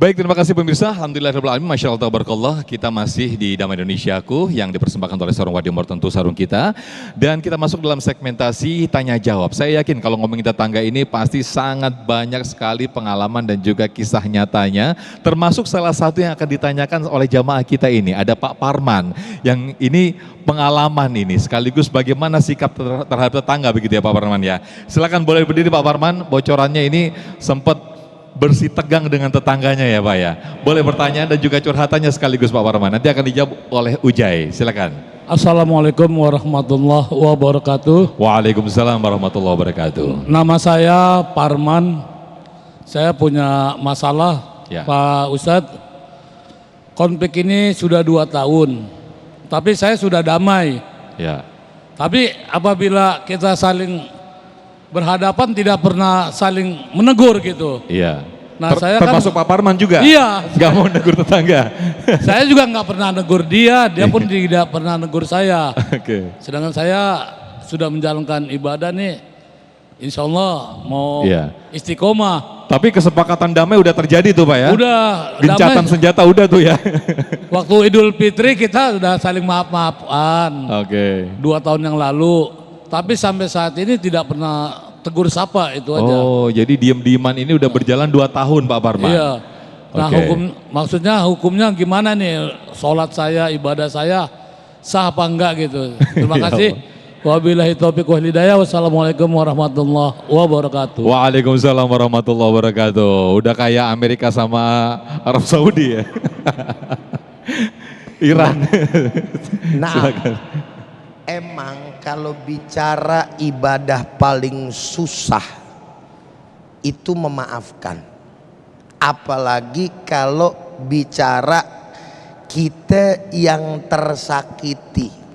Baik, terima kasih pemirsa. Alhamdulillahirrahmanirrahim. Masya Allah, tabarakallah. Kita masih di Damai Indonesiaku yang dipersembahkan oleh Sarung Wadimor, tentu sarung kita. Dan kita masuk dalam segmentasi tanya jawab. Saya yakin kalau ngomongin tetangga ini pasti sangat banyak sekali pengalaman dan juga kisah nyatanya. Termasuk salah satu yang akan ditanyakan oleh jamaah kita ini. Ada Pak Parman yang ini pengalaman ini sekaligus bagaimana sikap terhadap tetangga begitu ya Pak Parman ya. Silakan boleh berdiri Pak Parman. Bocorannya ini sempat bersih tegang dengan tetangganya ya Pak ya. Boleh bertanya dan juga curhatannya sekaligus Pak Parman. Nanti akan dijawab oleh Ujai. Silakan. Assalamualaikum warahmatullahi wabarakatuh. Waalaikumsalam warahmatullahi wabarakatuh. Nama saya Parman. Saya punya masalah Ya. Pak Ustadz. Konflik ini sudah 2 tahun. Tapi saya sudah damai. Ya. Tapi apabila kita saling berhadapan tidak pernah saling menegur gitu. Iya. Nah, saya termasuk kan, Pak Parman juga. Iya. Gak mau negur tetangga. Saya juga nggak pernah negur dia, dia pun tidak pernah negur saya. Oke. Sedangkan saya sudah menjalankan ibadah nih, insya Allah mau Iya. istiqomah. Tapi kesepakatan damai udah terjadi tuh Pak ya. Udah Gencatan damai. senjata udah tuh ya. Waktu Idul Fitri kita sudah saling maaf-maafan. Oke. 2 tahun yang lalu. Tapi sampai saat ini tidak pernah tegur sapa itu aja. Oh, jadi diem-dieman ini udah berjalan 2 tahun Pak Parman. Iya. Nah, Oke. maksudnya hukumnya gimana nih? Sholat saya, ibadah saya sah apa enggak gitu. Terima Ya kasih. Wabillahi taufiq wal hidayah. Wassalamualaikum warahmatullahi wabarakatuh. Waalaikumsalam warahmatullahi wabarakatuh. Udah kayak Amerika sama Arab Saudi ya. Iran. Nah, Silakan. emang kalau bicara ibadah paling susah itu memaafkan. Apalagi kalau bicara kita yang tersakiti.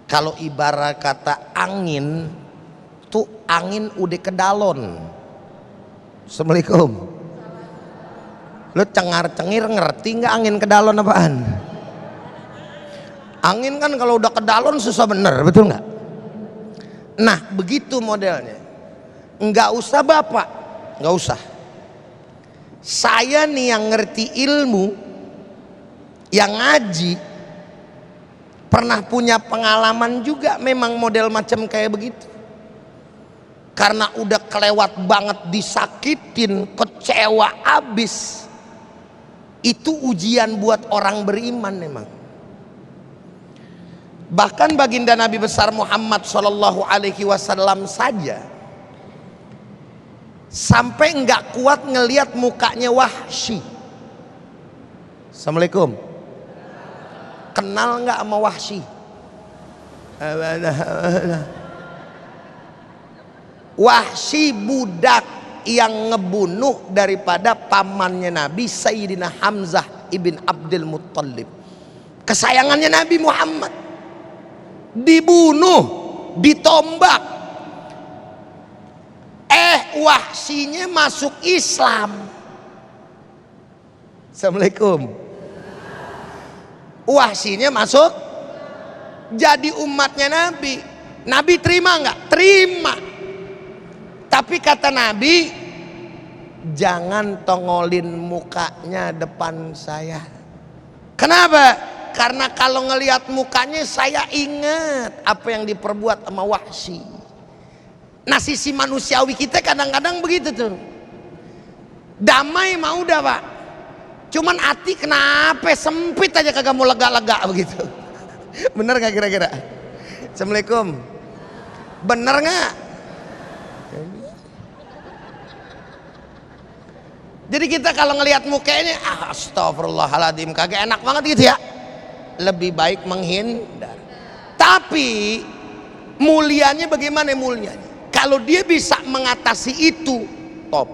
Kalau ibarat kata angin, tuh angin udah kedalon. Assalamualaikum. Lo cengar-cengir ngerti nggak angin kedalon apaan? Angin kan kalau udah kedalon susah bener, betul nggak? Nah begitu modelnya. Nggak usah bapak, nggak usah. Saya nih yang ngerti ilmu, yang ngaji, pernah punya pengalaman juga memang model macam kayak begitu. Karena udah kelewat banget disakitin, kecewa abis. Itu ujian buat orang beriman memang. Bahkan baginda Nabi besar Muhammad Shallallahu Alaihi Wasallam saja sampai nggak kuat ngelihat mukanya Wahsy. Assalamualaikum. Kenal nggak sama Wahsy? Wahsy budak yang ngebunuh daripada pamannya Nabi Sayyidina Hamzah ibn Abdul Muttalib, kesayangannya Nabi Muhammad. Dibunuh, ditombak. Wahsyinya masuk Islam. Assalamualaikum. Wahsyinya masuk jadi umatnya Nabi. Nabi terima nggak? Terima. Tapi kata Nabi, jangan tongolin mukanya depan saya. Kenapa? Karena kalau ngelihat mukanya saya ingat apa yang diperbuat sama Wahsy. Nah sisi manusiawi kita kadang-kadang begitu tuh. Damai mau udah pak, cuman hati kenapa sempit aja kagak mau lega-lega begitu. Bener gak kira-kira? Assalamualaikum. Bener gak? Jadi kita kalau ngelihat mukanya, astagfirullahaladzim, kagak enak banget gitu ya. Lebih baik menghindar. Tapi mulianya bagaimana mulianya? Kalau dia bisa mengatasi itu, top.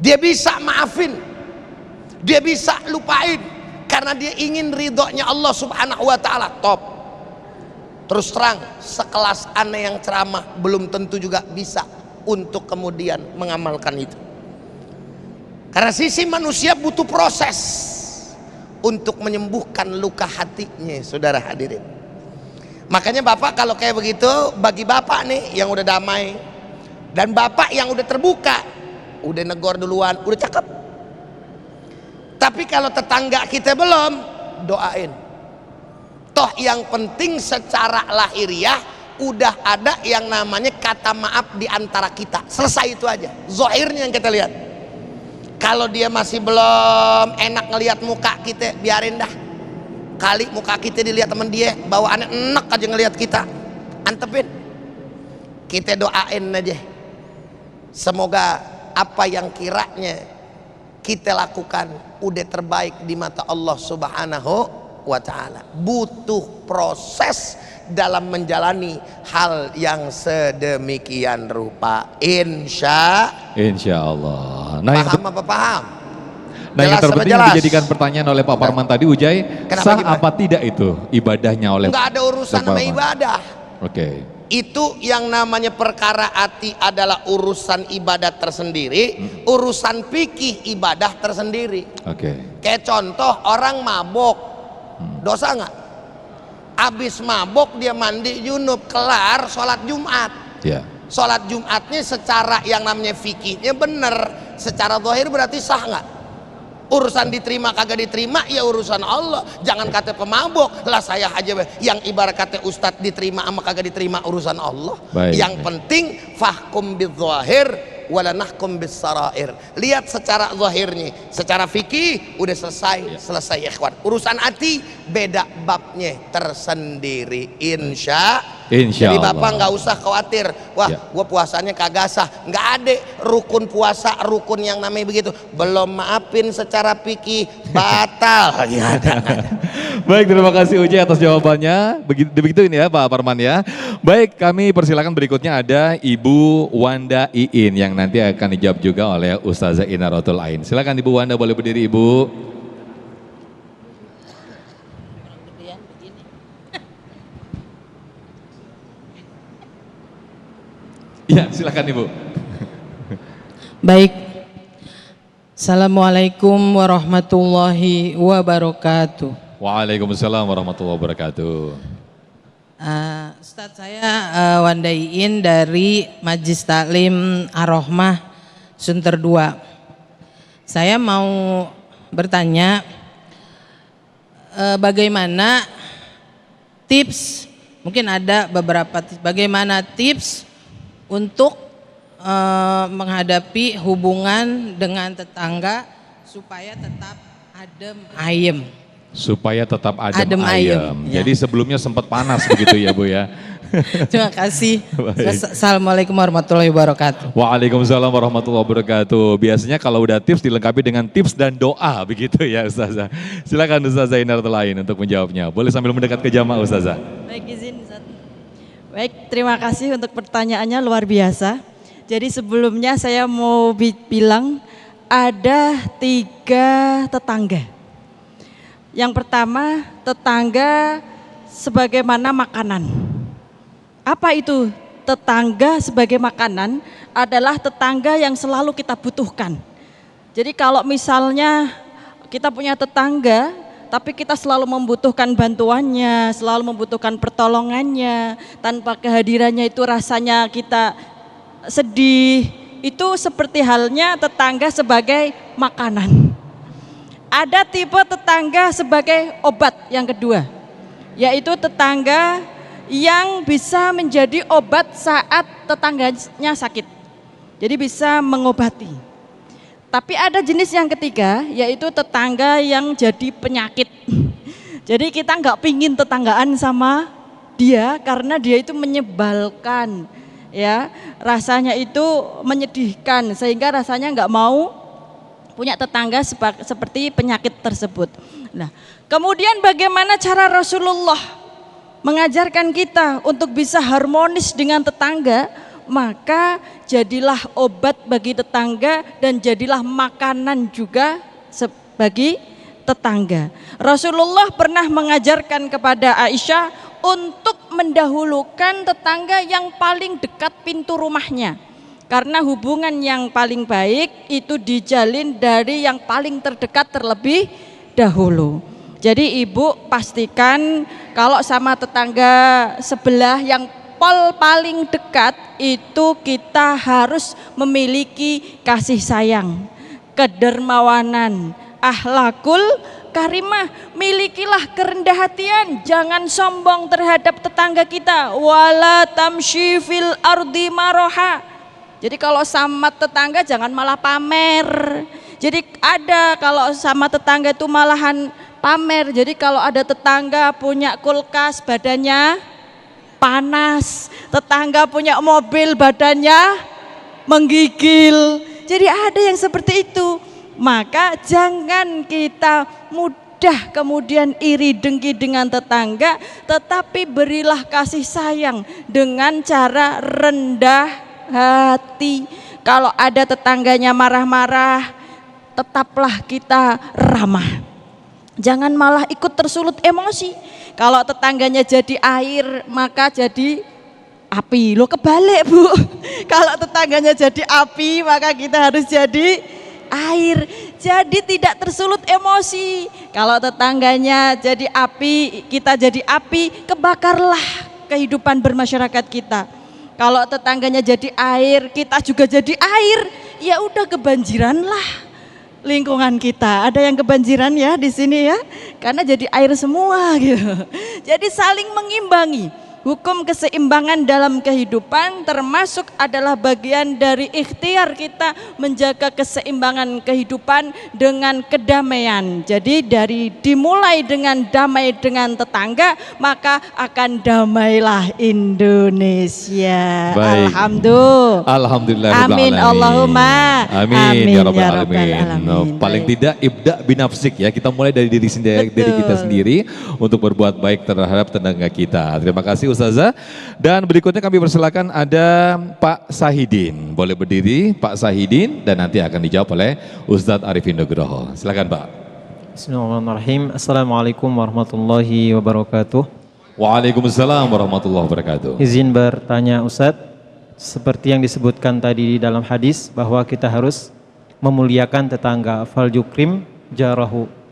Dia bisa maafin, dia bisa lupain karena dia ingin ridhonya Allah Subhanahu wa taala, top. Terus terang, sekelas aneh yang ceramah belum tentu juga bisa untuk kemudian mengamalkan itu. Karena sisi manusia butuh proses untuk menyembuhkan luka hatinya, saudara hadirin. Makanya bapak kalau kayak begitu, bagi bapak nih yang udah damai dan bapak yang udah terbuka, udah negor duluan, udah cakep. Tapi kalau tetangga kita belum, doain. Toh yang penting secara lahiriah udah ada yang namanya kata maaf di antara kita. Selesai itu aja. Zahirnya yang kita lihat. Kalau dia masih belum enak ngelihat muka kita, biarin dah. Kali muka kita dilihat teman dia, bawaannya enak aja ngelihat kita. Antepin. Kita doain aja. Semoga apa yang kiranya kita lakukan udah terbaik di mata Allah Subhanahu wa ta'ala. Butuh proses dalam menjalani hal yang sedemikian rupa. Insya Allah. Paham apa paham? Nah, yang terpenting yang dijadikan pertanyaan oleh Pak Parman tadi, Ujai, Kenapa, sah gimana? apa tidak itu ibadahnya oleh Nggak ada urusan Pak sama Parman? ibadah. Oke. Itu yang namanya perkara hati adalah urusan ibadah tersendiri, urusan fikih ibadah tersendiri. Oke. Kayak contoh orang mabok, dosa nggak? Abis mabok dia mandi junub, kelar sholat Jumat. Ya. Sholat Jumatnya secara yang namanya fikihnya bener, secara zahir berarti sah nggak? Urusan diterima kagak diterima ya urusan Allah. Jangan kata pemabok lah, saya aja yang ibarat kata ustadz diterima sama kagak diterima urusan Allah. Baik, Yang baik. penting fahkum bidzahir wala nahkum bisarair. Lihat secara zahirnya, secara fikih udah selesai ya ikhwan. Urusan hati beda babnya tersendiri. Insya Jadi Allah. bapak nggak usah khawatir. Wah, Ya. gua puasanya kagak sah. Nggak ada rukun puasa, rukun yang namanya begitu. Belum maafin secara fikih batal. Ya, ada. Baik, terima kasih Ujai atas jawabannya. Begitu ini ya Pak Parman ya. Baik, kami persilakan berikutnya ada Ibu Wanda Iin yang nanti akan dijawab juga oleh Ustazah Inaratul Ain. Silakan Ibu Wanda, boleh berdiri Ibu. Ya, silakan Ibu. Baik. Assalamualaikum warahmatullahi wabarakatuh. Waalaikumsalam warahmatullahi wabarakatuh. Ustadz, saya Wanda Iin dari Majlis Taklim Ar-Rahmah Sunter 2. Saya mau bertanya bagaimana tips, mungkin ada beberapa tips, bagaimana tips untuk menghadapi hubungan dengan tetangga supaya tetap adem ayem. Supaya tetap adem, Adem ayem. ayem, ya. Jadi sebelumnya sempat panas begitu ya Bu ya. Terima kasih. Baik. Assalamualaikum warahmatullahi wabarakatuh. Waalaikumsalam warahmatullahi wabarakatuh. Biasanya kalau udah tips dilengkapi dengan tips dan doa begitu ya Ustazah. Silakan Ustazah Inaratul Ain untuk menjawabnya. Boleh sambil mendekat ke jamaah Ustazah. Baik, izin Ustaz. Baik, terima kasih untuk pertanyaannya, luar biasa. Jadi sebelumnya saya mau bilang ada 3 tetangga. Yang pertama, tetangga sebagaimana makanan. Apa itu tetangga sebagai makanan? Adalah tetangga yang selalu kita butuhkan. Jadi kalau misalnya kita punya tetangga, tapi kita selalu membutuhkan bantuannya, selalu membutuhkan pertolongannya, tanpa kehadirannya itu rasanya kita sedih. Itu seperti halnya tetangga sebagai makanan. Ada tipe tetangga sebagai obat yang kedua, yaitu tetangga yang bisa menjadi obat saat tetangganya sakit. Jadi bisa mengobati. Tapi ada jenis yang ketiga, yaitu tetangga yang jadi penyakit. Jadi kita nggak pingin tetanggaan sama dia karena dia itu menyebalkan, ya, rasanya itu menyedihkan sehingga rasanya nggak mau punya tetangga seperti penyakit tersebut. Nah, kemudian bagaimana cara Rasulullah mengajarkan kita untuk bisa harmonis dengan tetangga? Maka jadilah obat bagi tetangga dan jadilah makanan juga bagi tetangga. Rasulullah pernah mengajarkan kepada Aisyah untuk mendahulukan tetangga yang paling dekat pintu rumahnya. Karena hubungan yang paling baik itu dijalin dari yang paling terdekat terlebih dahulu. Jadi ibu pastikan kalau sama tetangga sebelah yang pol paling dekat itu kita harus memiliki kasih sayang, kedermawanan, akhlakul karimah. Milikilah kerendah hatian, jangan sombong terhadap tetangga kita. Wala tamshi fil ardi maroha. Jadi kalau sama tetangga jangan malah pamer. Jadi ada kalau sama tetangga itu malahan pamer. Jadi kalau ada tetangga punya kulkas badannya panas, tetangga punya mobil badannya menggigil. Jadi ada yang seperti itu. Maka jangan kita mudah kemudian iri dengki dengan tetangga, tetapi berilah kasih sayang dengan cara rendah hati. Kalau ada tetangganya marah-marah, tetaplah kita ramah. Jangan malah ikut tersulut emosi. Kalau tetangganya jadi air, maka jadi api. Loh, kebalik, Bu. Kalau tetangganya jadi api, maka kita harus jadi air. Jadi tidak tersulut emosi. Kalau tetangganya jadi api, kita jadi api, kebakarlah kehidupan bermasyarakat kita. Kalau tetangganya jadi air, kita juga jadi air, ya udah kebanjiranlah lingkungan kita. Ada yang kebanjiran ya di sini ya, karena jadi air semua gitu. Jadi saling mengimbangi. Hukum keseimbangan dalam kehidupan termasuk adalah bagian dari ikhtiar kita menjaga keseimbangan kehidupan dengan kedamaian. Jadi dimulai dengan damai dengan tetangga, maka akan damailah Indonesia. Baik. Alhamdulillah. Amin Allahumma. Amin ya rabbal alamin. Alamin. Paling Baik. tidak ibda binafsik ya, kita mulai dari diri kita sendiri untuk berbuat baik terhadap tetangga kita. Terima kasih Ustazah. Dan berikutnya kami persilakan ada Pak Sahidin. Boleh berdiri Pak Sahidin dan nanti akan dijawab oleh Ustadz Arifin Nugroho. Silakan Pak. Bismillahirrahmanirrahim. Assalamualaikum warahmatullahi wabarakatuh. Waalaikumsalam warahmatullahi wabarakatuh. Izin bertanya Ustadz, seperti yang disebutkan tadi di dalam hadis bahwa kita harus memuliakan tetangga, fal yukrim jarahu.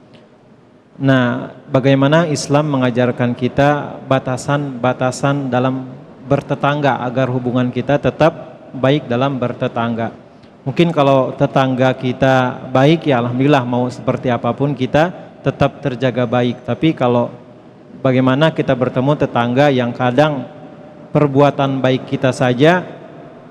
Nah, bagaimana Islam mengajarkan kita batasan-batasan dalam bertetangga agar hubungan kita tetap baik dalam bertetangga. Mungkin kalau tetangga kita baik ya alhamdulillah, mau seperti apapun kita tetap terjaga baik. Tapi kalau bagaimana kita bertemu tetangga yang kadang perbuatan baik kita saja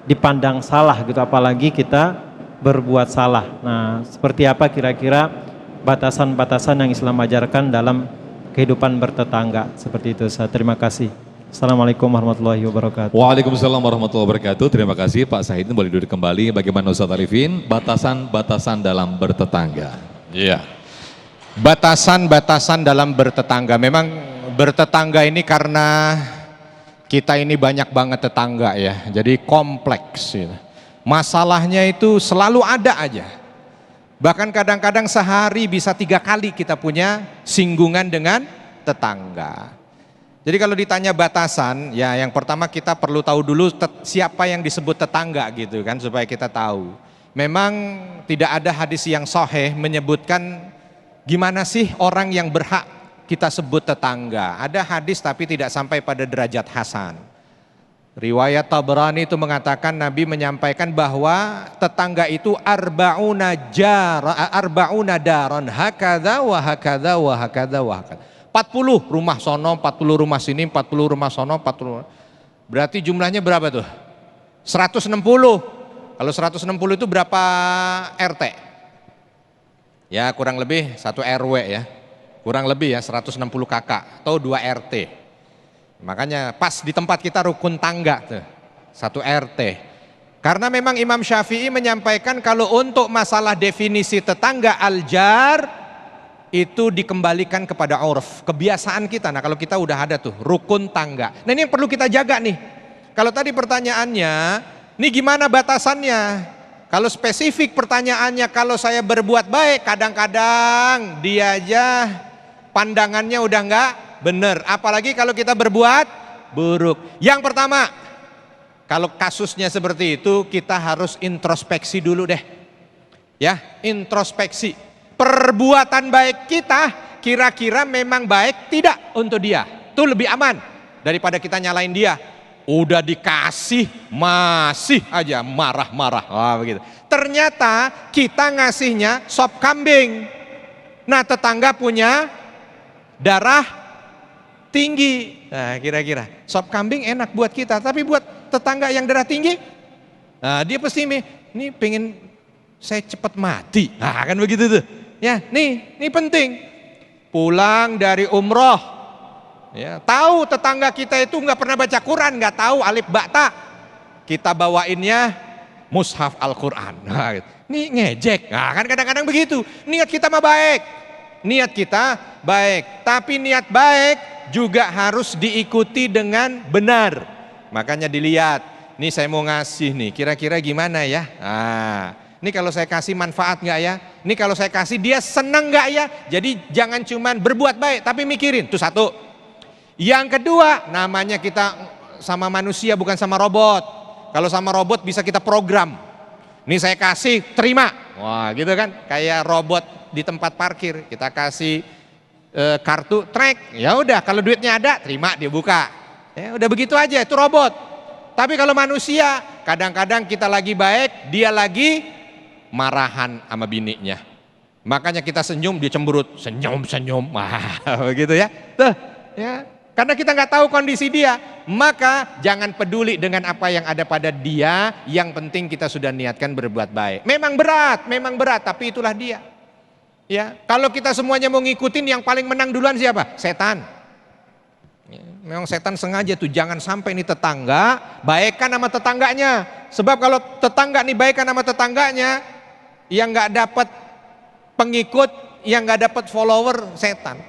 dipandang salah gitu, apalagi kita berbuat salah. Nah, seperti apa kira-kira batasan-batasan yang Islam ajarkan dalam kehidupan bertetangga seperti itu. Saya terima kasih. Assalamualaikum warahmatullahi wabarakatuh. Waalaikumsalam warahmatullahi wabarakatuh. Terima kasih Pak Sahidin, boleh duduk kembali. Bagaimana Ustadz Arifin? Batasan-batasan dalam bertetangga. Iya. Batasan-batasan dalam bertetangga. Memang bertetangga ini karena kita ini banyak banget tetangga ya. Jadi kompleks gitu. Masalahnya itu selalu ada aja. Bahkan kadang-kadang sehari bisa 3 kali kita punya singgungan dengan tetangga. Jadi kalau ditanya batasan, ya yang pertama kita perlu tahu dulu siapa yang disebut tetangga gitu kan, supaya kita tahu. Memang tidak ada hadis yang sahih menyebutkan gimana sih orang yang berhak kita sebut tetangga. Ada hadis tapi tidak sampai pada derajat hasan. Riwayat Tabrani itu mengatakan Nabi menyampaikan bahwa tetangga itu arba'una daron hakadha wa hakadha wa hakadha wa hakadha. 40 rumah sono, 40 rumah sini, 40 rumah sono, 40. Berarti jumlahnya berapa tuh? 160. Kalau 160 itu berapa RT? Ya kurang lebih 1 RW ya. Kurang lebih ya 160 kakak atau 2 RT. Makanya pas di tempat kita rukun tangga tuh, 1 RT. Karena memang Imam Syafi'i menyampaikan kalau untuk masalah definisi tetangga al-jar itu dikembalikan kepada urf, kebiasaan kita. Nah kalau kita udah ada tuh rukun tangga. Nah ini yang perlu kita jaga nih. Kalau tadi pertanyaannya, ini gimana batasannya? Kalau spesifik pertanyaannya, kalau saya berbuat baik, kadang-kadang dia aja pandangannya udah enggak benar, apalagi kalau kita berbuat buruk. Yang pertama, kalau kasusnya seperti itu kita harus introspeksi dulu deh. Ya, introspeksi. Perbuatan baik kita kira-kira memang baik tidak untuk dia. Itu lebih aman daripada kita nyalain dia. Udah dikasih masih aja marah-marah. Wah, begitu. Ternyata kita ngasihnya sop kambing. Nah, tetangga punya darah tinggi. Nah, kira-kira sop kambing enak buat kita, tapi buat tetangga yang darah tinggi, nah, dia pasti ini pengen saya cepat mati. Nah, kan begitu tuh. Ya, ini penting. Pulang dari umroh, ya, tahu tetangga kita itu nggak pernah baca Quran, nggak tahu alif ba ta. Kita bawainnya mushaf Al-Quran. Nah, ini ngejek. Nah, kan kadang-kadang begitu. Niat kita mah baik. Niat kita baik. Tapi niat baik juga harus diikuti dengan benar. Makanya dilihat. Nih saya mau ngasih nih. Kira-kira gimana ya? Nah, ini kalau saya kasih manfaat nggak ya? Ini kalau saya kasih dia senang nggak ya? Jadi jangan cuman berbuat baik, tapi mikirin. Itu satu. Yang kedua, namanya kita sama manusia bukan sama robot. Kalau sama robot bisa kita program. Ini saya kasih, terima. Wah, gitu kan? Kayak robot di tempat parkir. Kita kasih kartu trek. Ya udah, kalau duitnya ada, terima, dia buka. Ya udah begitu aja, itu robot. Tapi kalau manusia, kadang-kadang kita lagi baik, dia lagi marahan sama bininya. Makanya kita senyum, dia cemberut. Senyum-senyum. Wah, begitu ya. Tuh, ya. Karena kita nggak tahu kondisi dia, maka jangan peduli dengan apa yang ada pada dia. Yang penting kita sudah niatkan berbuat baik. Memang berat, tapi itulah dia. Ya, kalau kita semuanya mau ngikutin, yang paling menang duluan siapa? Setan. Ya, memang setan sengaja tuh, jangan sampai ini tetangga baikkan sama tetangganya. Sebab kalau tetangga nih baikkan sama tetangganya, yang nggak dapat pengikut, yang nggak dapat follower, setan.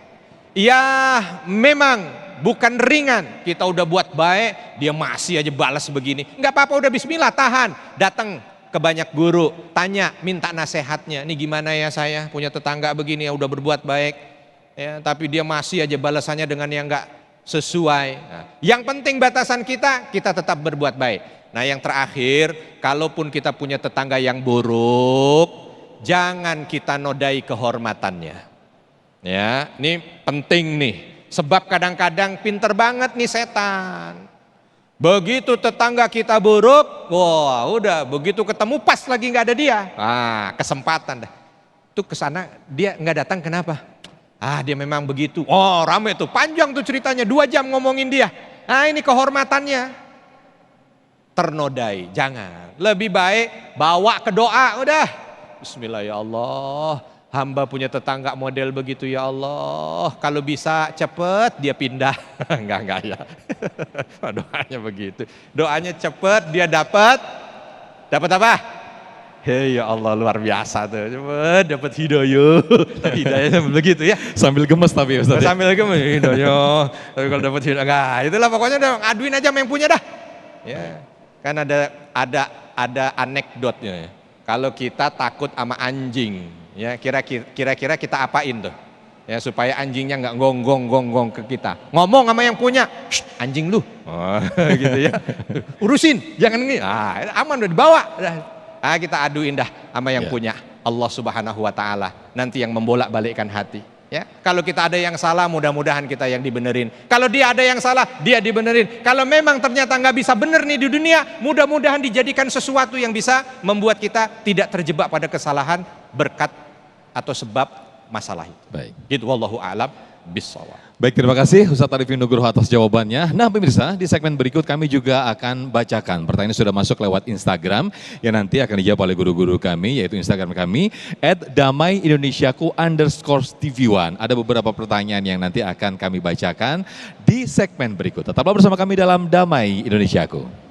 Ya, memang bukan ringan, kita udah buat baik, dia masih aja balas begini. Nggak apa-apa, udah bismillah, tahan. Datang ke banyak guru, tanya, minta nasihatnya. Ini gimana ya, saya punya tetangga begini, ya udah berbuat baik, ya, tapi dia masih aja balasannya dengan yang nggak sesuai. Nah, yang penting batasan kita tetap berbuat baik. Nah, yang terakhir, kalaupun kita punya tetangga yang buruk, jangan kita nodai kehormatannya. Ya, ini penting nih. Sebab kadang-kadang pinter banget nih setan. Begitu tetangga kita buruk, wah udah begitu ketemu pas lagi nggak ada dia, kesempatan dah. Tuh kesana dia nggak datang kenapa? Dia memang begitu. Oh rame tuh, panjang tuh ceritanya, 2 jam ngomongin dia. Nah ini kehormatannya ternodai, jangan. Lebih baik bawa ke doa, udah. Bismillah ya Allah. Hamba punya tetangga model begitu ya Allah. Kalau bisa cepet dia pindah. Enggak ya. Doanya begitu. Doanya cepet dia dapat apa? Hei ya Allah luar biasa tuh. Cepet dapat hidayah. Hidayahnya begitu ya. Sambil gemes tapi Ustaz. Sambil gemes hidayah. Tapi kalau dapat hidayah enggak. Itulah pokoknya udah aduin aja sama yang punya dah. Ya. Kan ada anekdotnya ya. Kalau kita takut sama anjing, ya kira-kira kita apain tuh, ya supaya anjingnya nggak gonggong ke kita. Ngomong sama yang punya, anjing lu, gitu ya, urusin, jangan ini, aman udah dibawa, kita aduin dah sama yang punya. Allah Subhanahu Wa Taala nanti yang membolak-balikkan hati. Ya, kalau kita ada yang salah, mudah-mudahan kita yang dibenerin. Kalau dia ada yang salah, dia dibenerin. Kalau memang ternyata nggak bisa bener nih di dunia, mudah-mudahan dijadikan sesuatu yang bisa membuat kita tidak terjebak pada kesalahan berkat atau sebab masalah itu. Baik. Gitu, wallahu a'lam bishawab. Baik, terima kasih Ustaz Arifin Nugroho atas jawabannya. Nah pemirsa, di segmen berikut kami juga akan bacakan. Pertanyaan sudah masuk lewat Instagram yang nanti akan dijawab oleh guru-guru kami, yaitu Instagram kami @damaiindonesiaku_tv1. Ada beberapa pertanyaan yang nanti akan kami bacakan di segmen berikut. Tetaplah bersama kami dalam Damai Indonesiaku.